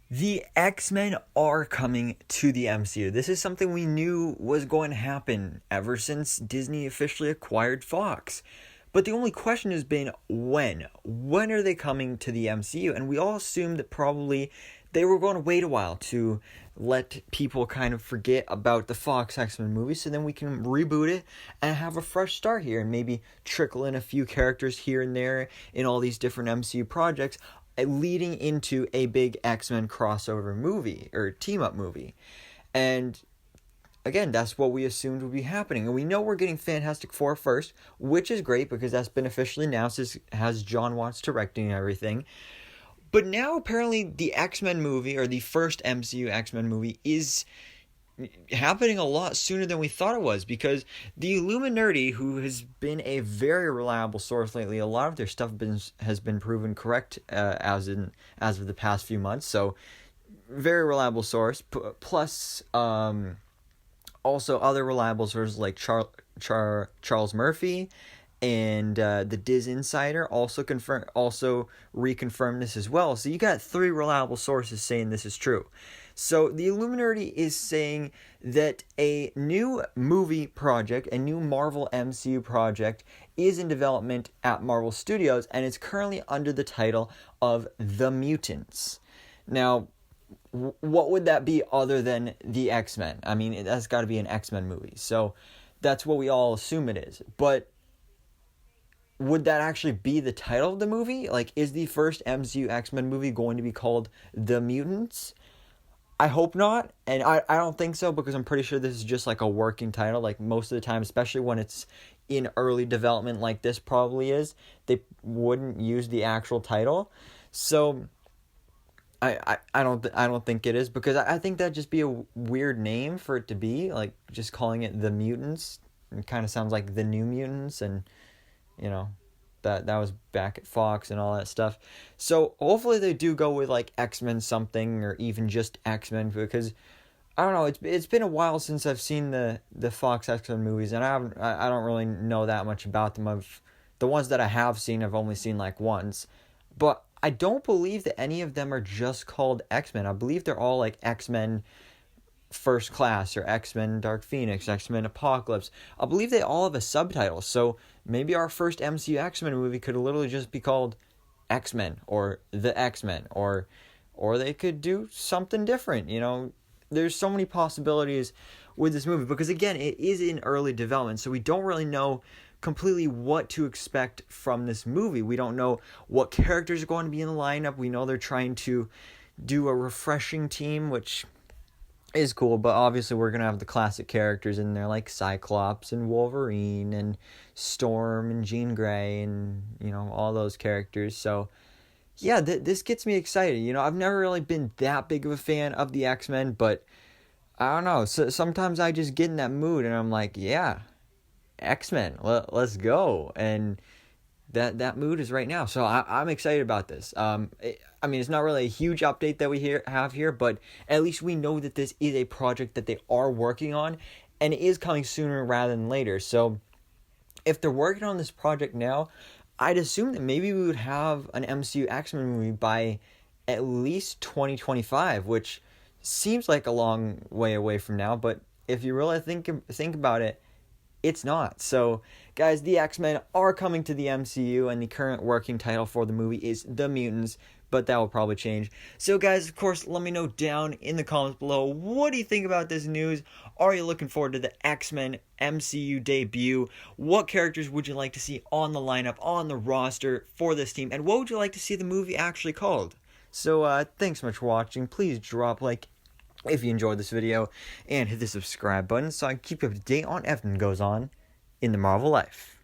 The X-Men are coming to the MCU. This is something we knew was going to happen ever since Disney officially acquired Fox. But the only question has been when. When are they coming to the MCU? And we all assumed that probably they were going to wait a while to let people kind of forget about the Fox X-Men movie so then we can reboot it and have a fresh start here and maybe trickle in a few characters here and there in all these different MCU projects leading into a big X-Men crossover movie or team-up movie. And again, that's what we assumed would be happening. And we know we're getting Fantastic Four first, which is great because that's been officially announced, has John Watts directing and everything. But now apparently the X-Men movie, or the first MCU X-Men movie, is happening a lot sooner than we thought it was, because the Illuminati, who has been a very reliable source lately, a lot of their stuff has been proven correct as of the past few months. So very reliable source. Plus also other reliable sources like Charles Murphy and the Diz Insider also reconfirmed this as well. So you got 3 reliable sources saying this is true. So the Illuminati is saying that a new movie project, a new Marvel MCU project, is in development at Marvel Studios, and it's currently under the title of The Mutants. Now, what would that be other than the X-Men? I mean, that's got to be an X-Men movie. So that's what we all assume it is. But would that actually be the title of the movie? Like, is the first MCU X-Men movie going to be called The Mutants? I hope not, and I don't think so, because I'm pretty sure this is just like a working title. Like most of the time, especially when it's in early development like this probably is, they wouldn't use the actual title. So I don't think it is, because I think that'd just be a weird name for it to be, like just calling it The Mutants. It kind of sounds like The New Mutants, and you know, that was back at Fox and all that stuff. So hopefully they do go with like X-Men something, or even just X-Men, because I don't know, it's been a while since I've seen the Fox X-Men movies, and I don't really know that much about them. The ones that I have seen, I've only seen like once. But I don't believe that any of them are just called X-Men. I believe they're all like X-Men First Class, or X-Men Dark Phoenix, X-Men Apocalypse. I believe they all have a subtitle. So maybe our first MCU X-Men movie could literally just be called X-Men, or The X-Men, or they could do something different. You know, there's so many possibilities with this movie, because again, it is in early development, so we don't really know completely what to expect from this movie. We don't know what characters are going to be in the lineup. We know they're trying to do a refreshing team, which is cool, but obviously we're going to have the classic characters in there like Cyclops and Wolverine and Storm and Jean Grey and, you know, all those characters. So yeah, this gets me excited. You know, I've never really been that big of a fan of the X-Men, but I don't know. So sometimes I just get in that mood and I'm like, yeah, X-Men, let's go. And that mood is right now. So I'm excited about this. I mean, it's not really a huge update that we have here, but at least we know that this is a project that they are working on, and it is coming sooner rather than later. So if they're working on this project now, I'd assume that maybe we would have an MCU X-Men movie by at least 2025, which seems like a long way away from now, but if you really think about it, it's not. So, guys, the X-Men are coming to the MCU, and the current working title for the movie is The Mutants, but that will probably change. So, guys, of course, let me know down in the comments below, what do you think about this news? Are you looking forward to the X-Men MCU debut? What characters would you like to see on the lineup, on the roster for this team? And what would you like to see the movie actually called? So, thanks so much for watching. Please drop a like if you enjoyed this video, and hit the subscribe button so I can keep you up to date on everything that goes on in the Marvel life.